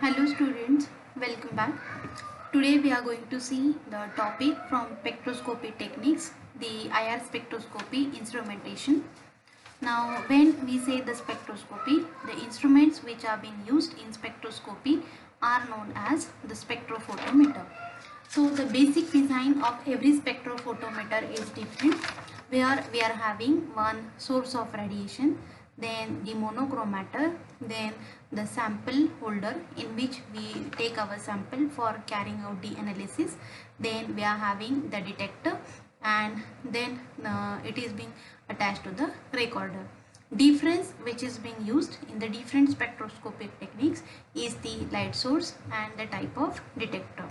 Hello students, welcome back. Today we are going to see the topic from spectroscopy techniques, the IR spectroscopy instrumentation. Now when we say the spectroscopy, the instruments which are being used in spectroscopy are known as the spectrophotometer. So the basic design of every spectrophotometer is different, where we are having one source of radiation, then the monochromator, then the sample holder in which we take our sample for carrying out the analysis, then we are having the detector, and then it is being attached to the recorder. Difference which is being used in the different spectroscopic techniques is the light source and the type of detector,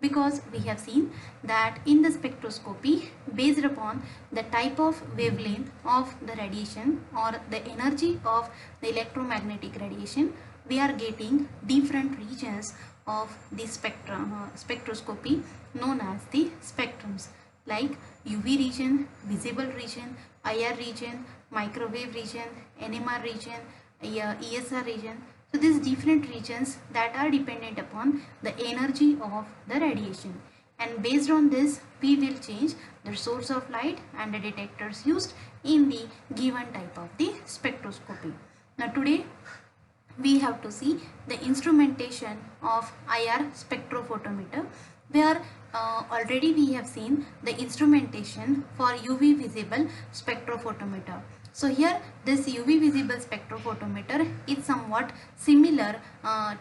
because we have seen that in the spectroscopy, based upon the type of wavelength of the radiation or the energy of the electromagnetic radiation, we are getting different regions of the spectroscopy known as the spectrums, like UV region, visible region, IR region, microwave region, NMR region, ESR region. So these different regions that are dependent upon the energy of the radiation, and based on this we will change the source of light and the detectors used in the given type of the spectroscopy. Now today we have to see the instrumentation of IR spectrophotometer, where already we have seen the instrumentation for UV visible spectrophotometer. So here this UV visible spectrophotometer is somewhat similar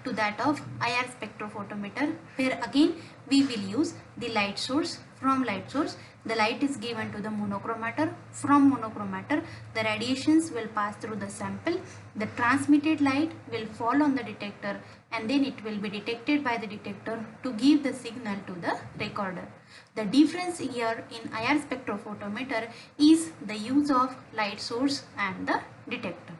to that of IR spectrophotometer, where again we will use the light source. From light source the light is given to the monochromator. From monochromator the radiations will pass through the sample. The transmitted light will fall on the detector, and then it will be detected by the detector to give the signal to the recorder. The difference here in IR spectrophotometer is the use of light source and the detector.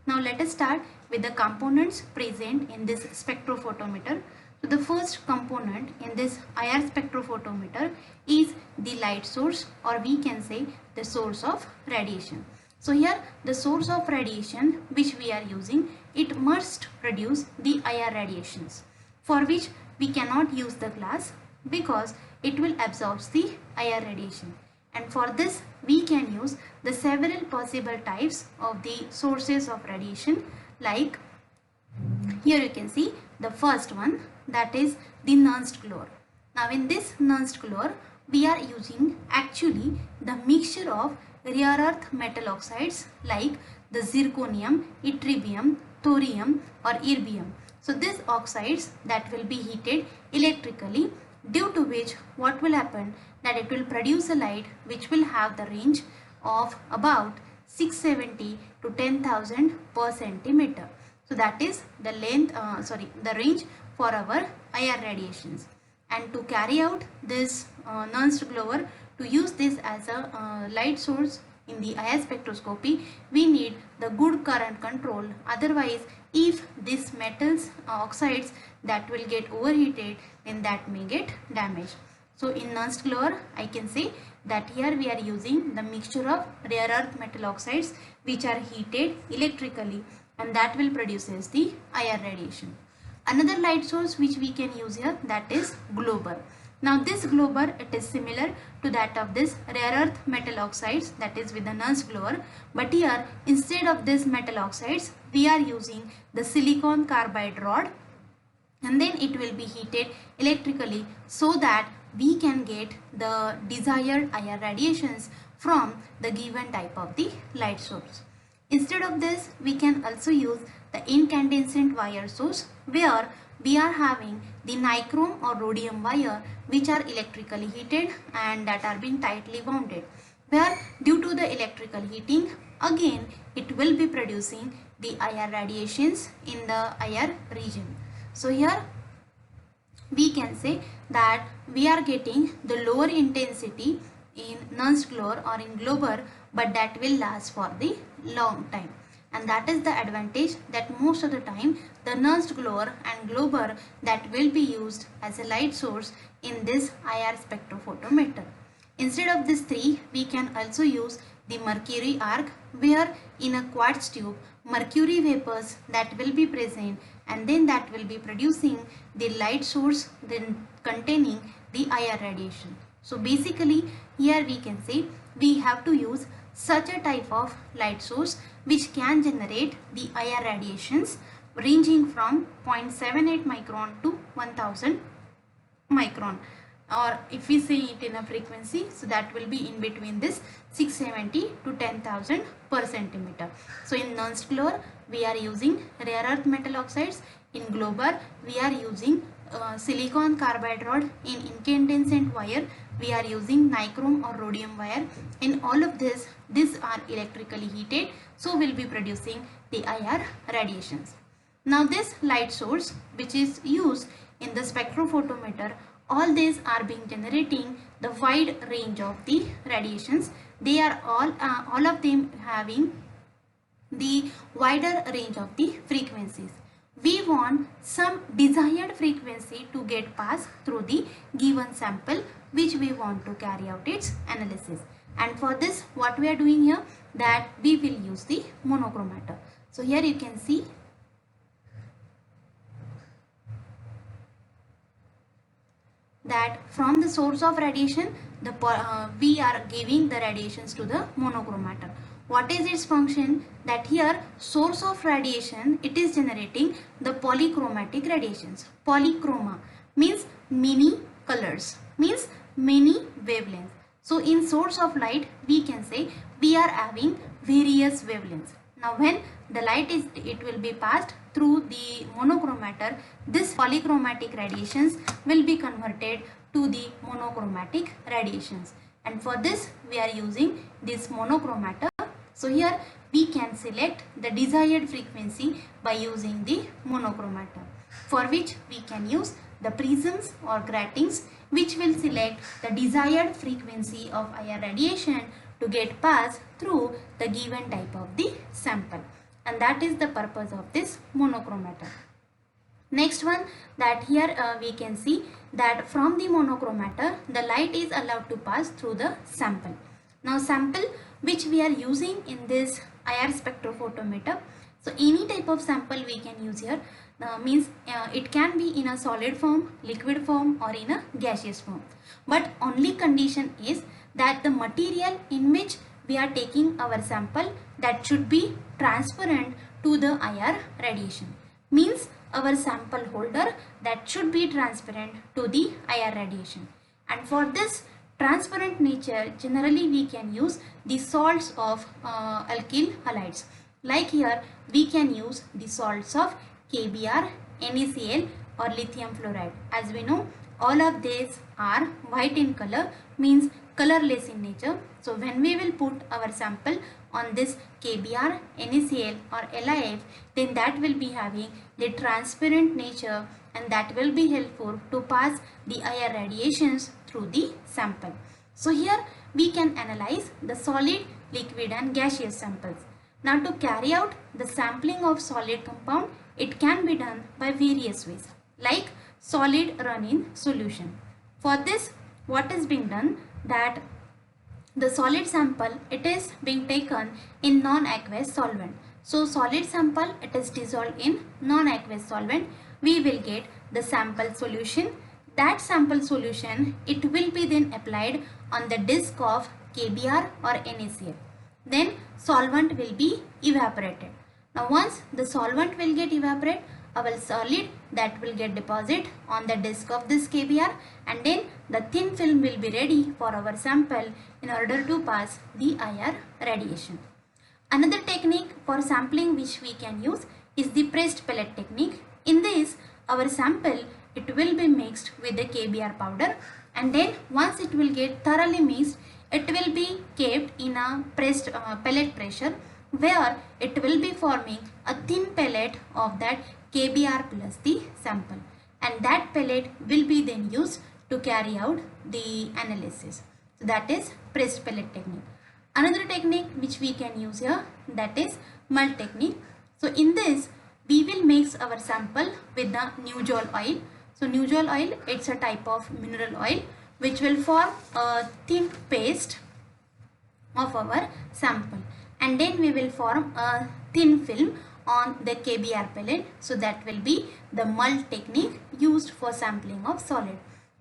Now let us start with the components present in this spectrophotometer. So the first component in this IR spectrophotometer is the light source, or we can say the source of radiation. So here the source of radiation which we are using, it must produce the IR radiations, for which we cannot use the glass because it will absorb the IR radiation. And for this we can use the several possible types of the sources of radiation, like here you can see the first one, that is the Nernst Glower. Now in this Nernst Glower we are using actually the mixture of rare earth metal oxides like the zirconium, ytterbium, thorium or erbium. So these oxides that will be heated electrically, due to which what will happen, that it will produce a light which will have the range of about 670 to 10,000 per centimeter. So that is the the range for our IR radiations. And to carry out this Nernst Glower, to use this as a light source in the IR spectroscopy, we need the good current control. Otherwise, if these metals oxides that will get overheated, then that may get damaged. So in Nernst Glower, I can say that here we are using the mixture of rare earth metal oxides which are heated electrically, and that will produces the IR radiation. Another light source which we can use here, that is Glober. Now this Glober, it is similar to that of this rare earth metal oxides, that is with the Nernst Glower, but here instead of this metal oxides we are using the silicon carbide rod, and then it will be heated electrically so that we can get the desired IR radiations from the given type of the light source. Instead of this, we can also use the incandescent wire source, where we are having the nichrome or rhodium wire which are electrically heated and that are being tightly wounded, where due to the electrical heating again it will be producing the IR radiations in the IR region. So here we can say that we are getting the lower intensity in Nernst Glower or in Glober, but that will last for the long time. And that is the advantage, that most of the time the Nernst Glower and Glober that will be used as a light source in this IR spectrophotometer. Instead of these three, we can also use the mercury arc, where in a quartz tube mercury vapors that will be present, and then that will be producing the light source then containing the IR radiation. So basically here we can say we have to use such a type of light source which can generate the IR radiations ranging from 0.78 micron to 1000 micron, or if we say it in a frequency, so that will be in between this 670 to 10,000 per centimeter. So in Nernst Core we are using rare earth metal oxides. In Glober we are using silicon carbide rod. In incandescent wire we are using nichrome or rhodium wire. In all of this, these are electrically heated, so we'll be producing the IR radiations. Now this light source which is used in the spectrophotometer, all these are being generating the wide range of the radiations. They are all of them having the wider range of the frequencies. We want some desired frequency to get passed through the given sample which we want to carry out its analysis. And for this, what we are doing here, that we will use the monochromator. So here you can see that from the source of radiation, we are giving the radiations to the monochromator. What is its function? That here source of radiation, it is generating the polychromatic radiations. Polychroma means many colors, means many wavelengths. So in source of light we can say we are having various wavelengths. Now when the light it will be passed through the monochromator, this polychromatic radiations will be converted to the monochromatic radiations, and for this we are using this monochromator. So here we can select the desired frequency by using the monochromator, for which we can use the prisms or gratings which will select the desired frequency of IR radiation to get passed through the given type of the sample, and that is the purpose of this monochromator. Next one, that here we can see that from the monochromator the light is allowed to pass through the sample. Now sample which we are using in this IR spectrophotometer, so any type of sample we can use here, means it can be in a solid form, liquid form, or in a gaseous form, but only condition is that the material in which we are taking our sample, that should be transparent to the IR radiation. Means our sample holder, that should be transparent to the IR radiation, and for this transparent nature generally we can use the salts of alkyl halides. Like here we can use the salts of KBr, NaCl, or lithium fluoride. As we know, all of these are white in color, means colorless in nature. So when we will put our sample on this KBr, NaCl, or LiF, then that will be having the transparent nature, and that will be helpful to pass the IR radiations through the sample. So here we can analyze the solid, liquid, and gaseous samples. Now to carry out the sampling of solid compound, it can be done by various ways, like solid run-in solution. For this, what is being done, that the solid sample, it is being taken in non-aqueous solvent. So solid sample, it is dissolved in non-aqueous solvent. We will get the sample solution. That sample solution, it will be then applied on the disc of KBr or NaCl. Then solvent will be evaporated. Now once the solvent will get evaporated, our solid that will get deposit on the disc of this KBr, and then the thin film will be ready for our sample in order to pass the IR radiation. Another technique for sampling which we can use is the pressed pellet technique. In this, our sample, it will be mixed with the KBr powder, and then once it will get thoroughly mixed, it will be kept in a pressed pellet pressure, where it will be forming a thin pellet of that KBr plus the sample, and that pellet will be then used to carry out the analysis. So that is pressed pellet technique. Another technique which we can use here, that is melt technique. So in this, we will mix our sample with the Nujol oil. So Nujol oil, it's a type of mineral oil which will form a thin paste of our sample. and then we will form a thin film on the KBr pellet. So that will be the mult technique used for sampling of solid.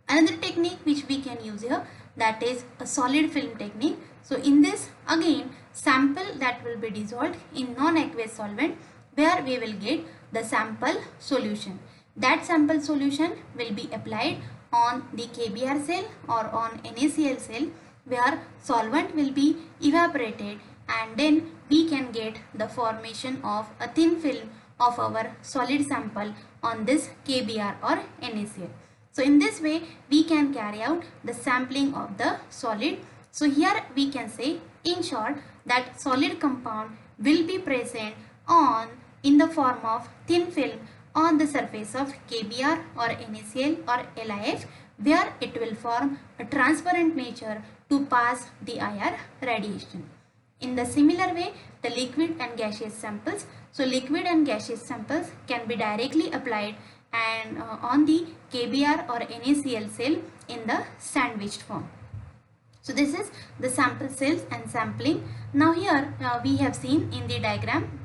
Another technique which we can use here, that is a solid film technique. So in this again, sample that will be dissolved in non-aqueous solvent, where we will get the sample solution. That sample solution will be applied on the KBr cell or on NaCl cell, where solvent will be evaporated, and then we can get the formation of a thin film of our solid sample on this KBr or NaCl. So in this way we can carry out the sampling of the solid. So here we can say in short that solid compound will be present on in the form of thin film on the surface of KBr or NaCl or LiF, where it will form a transparent nature to pass the IR radiation. In the similar way, the liquid and gaseous samples. So liquid and gaseous samples can be directly applied and on the KBr or NaCl cell in the sandwiched form. So this is the sample cells and sampling. Now here we have seen in the diagram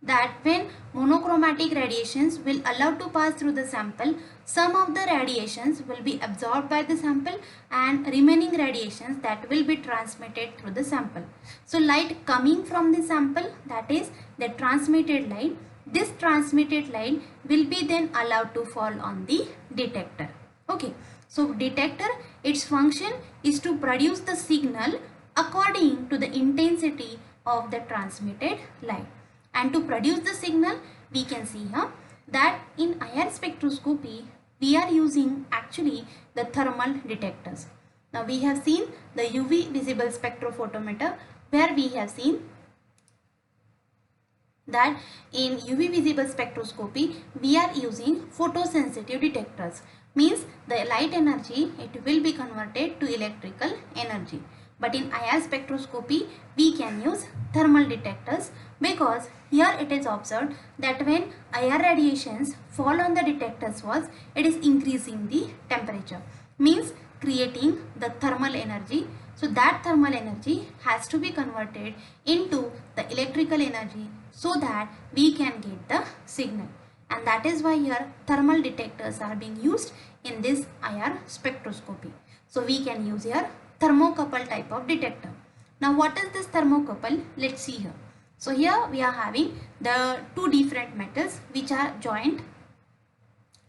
that when monochromatic radiations will allow to pass through the sample, some of the radiations will be absorbed by the sample and remaining radiations that will be transmitted through the sample. So light coming from the sample, that is the transmitted light, this transmitted light will be then allowed to fall on the detector. Okay, so detector, its function is to produce the signal according to the intensity of the transmitted light. And to produce the signal, we can see here that in IR spectroscopy we are using actually the thermal detectors. Now we have seen the UV visible spectrophotometer, where we have seen that in UV visible spectroscopy we are using photosensitive detectors. Means the light energy, it will be converted to electrical energy. But in IR spectroscopy we can use thermal detectors, because here it is observed that when IR radiations fall on the detector's walls, it is increasing the temperature, means creating the thermal energy. So that thermal energy has to be converted into the electrical energy so that we can get the signal. And that is why here thermal detectors are being used in this IR spectroscopy. So we can use here thermocouple type of detector. Now what is this thermocouple? Let's see here. So here we are having the two different metals which are joined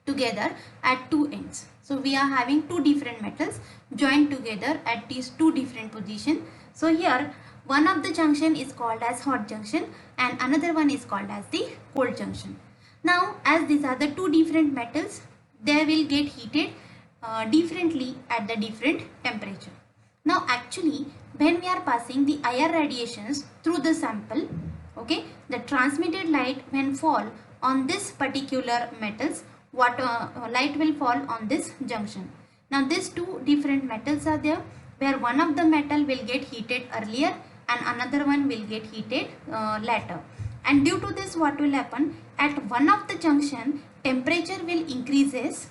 together at two ends. So we are having two different metals joined together at these two different positions. So here one of the junction is called as hot junction and another one is called as the cold junction. Now as these are the two different metals, they will get heated differently at the different temperature. Now actually when we are passing the IR radiations through the sample, okay, the transmitted light when fall on this particular metals, what light will fall on this junction. Now these two different metals are there, where one of the metal will get heated earlier and another one will get heated later. And due to this, what will happen, at one of the junction temperature will increases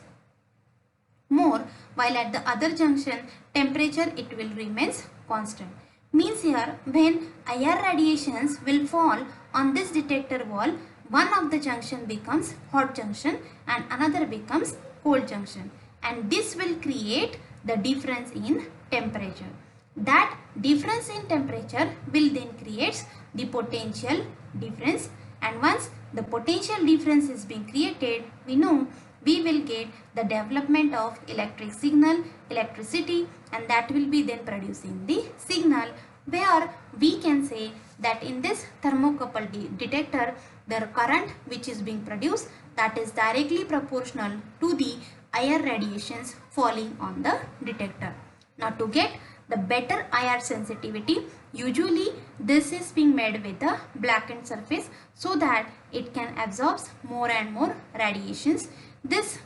more, while at the other junction temperature it will remains constant. Means here when IR radiations will fall on this detector wall, one of the junction becomes hot junction and another becomes cold junction, and this will create the difference in temperature. That difference in temperature will then create the potential difference, and once the potential difference is being created, we know we will get the development of electric signal, electricity, and that will be then producing the signal, where we can say that in this thermocouple detector, the current which is being produced, that is directly proportional to the IR radiations falling on the detector. Now to get the better IR sensitivity, usually this is being made with a blackened surface so that it can absorb more and more radiations. This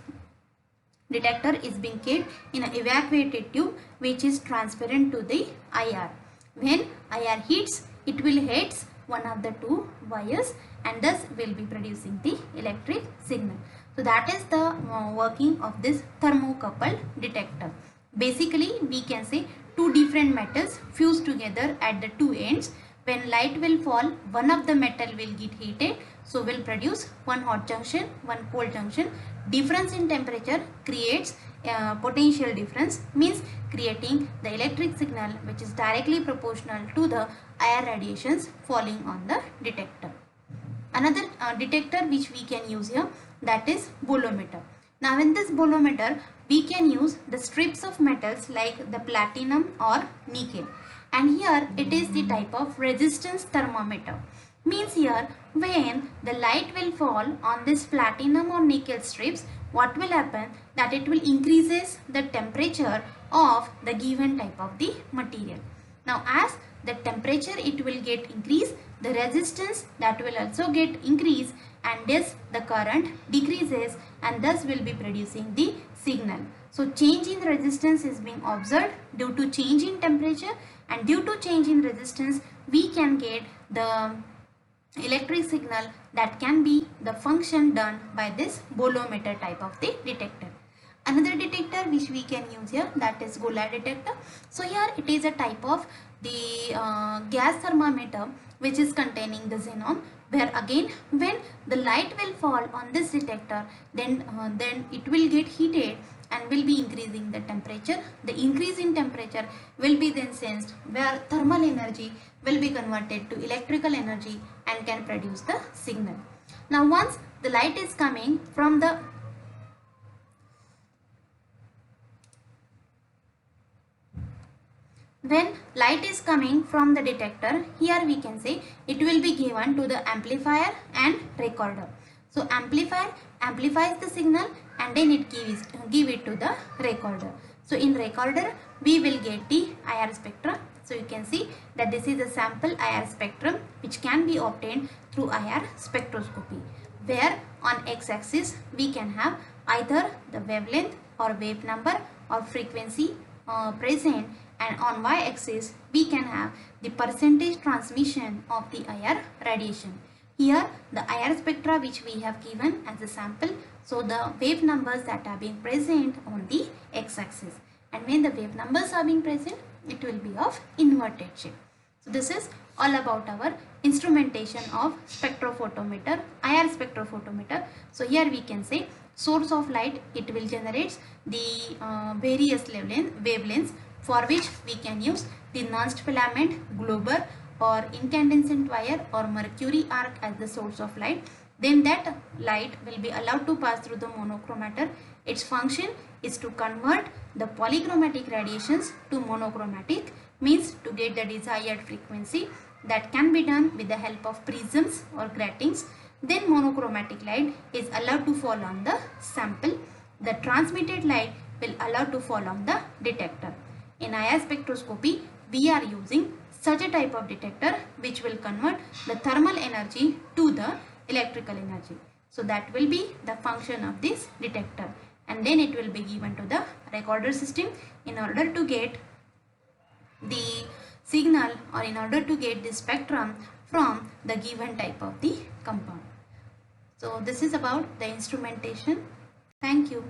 detector is being kept in an evacuated tube which is transparent to the IR. When IR heats, it will hit one of the two wires and thus will be producing the electric signal. So that is the working of this thermocouple detector. Basically we can say two different metals fused together at the two ends. When light will fall, one of the metal will get heated, so will produce one hot junction, one cold junction. Difference in temperature creates potential difference, means creating the electric signal which is directly proportional to the IR radiations falling on the detector. Another detector which we can use here, that is bolometer. Now in this bolometer we can use the strips of metals like the platinum or nickel, and here it is the type of resistance thermometer. Means here when the light will fall on this platinum or nickel strips, what will happen, that it will increases the temperature of the given type of the material. Now as the temperature it will get increase, the resistance that will also get increase, and thus the current decreases and thus will be producing the signal. So change in resistance is being observed due to change in temperature, and due to change in resistance we can get the electric signal that can be the function done by this bolometer type of the detector. Another detector which we can use here, that is Goulart detector. So here it is a type of the gas thermometer which is containing the xenon, where again when the light will fall on this detector, then it will get heated and will be increasing the temperature. The increase in temperature will be then sensed, where thermal energy will be converted to electrical energy and can produce the signal. Now once the light is coming from the when light is coming from the detector, here we can say it will be given to the amplifier and recorder. So amplifier amplifies the signal and then it give it to the recorder. So in recorder we will get the IR spectrum. So you can see that this is a sample IR spectrum which can be obtained through IR spectroscopy, where on x-axis we can have either the wavelength or wave number or frequency present, and on y-axis we can have the percentage transmission of the IR radiation. Here the IR spectra which we have given as a sample, so the wave numbers that are being present on the x-axis, and when the wave numbers are being present it will be of inverted shape. So this is all about our instrumentation of spectrophotometer, IR spectrophotometer. So here we can say source of light, it will generate the various wavelengths for which we can use the nernst filament, glober or incandescent wire or mercury arc as the source of light. Then that light will be allowed to pass through the monochromator. Its function is to convert the polychromatic radiations to monochromatic, means to get the desired frequency. That can be done with the help of prisms or gratings. Then monochromatic light is allowed to fall on the sample. The transmitted light will allow to fall on the detector. In IR spectroscopy we are using such a type of detector which will convert the thermal energy to the electrical energy. So that will be the function of this detector, and then it will be given to the recorder system in order to get the signal or in order to get the spectrum from the given type of the compound. So this is about the instrumentation. Thank you.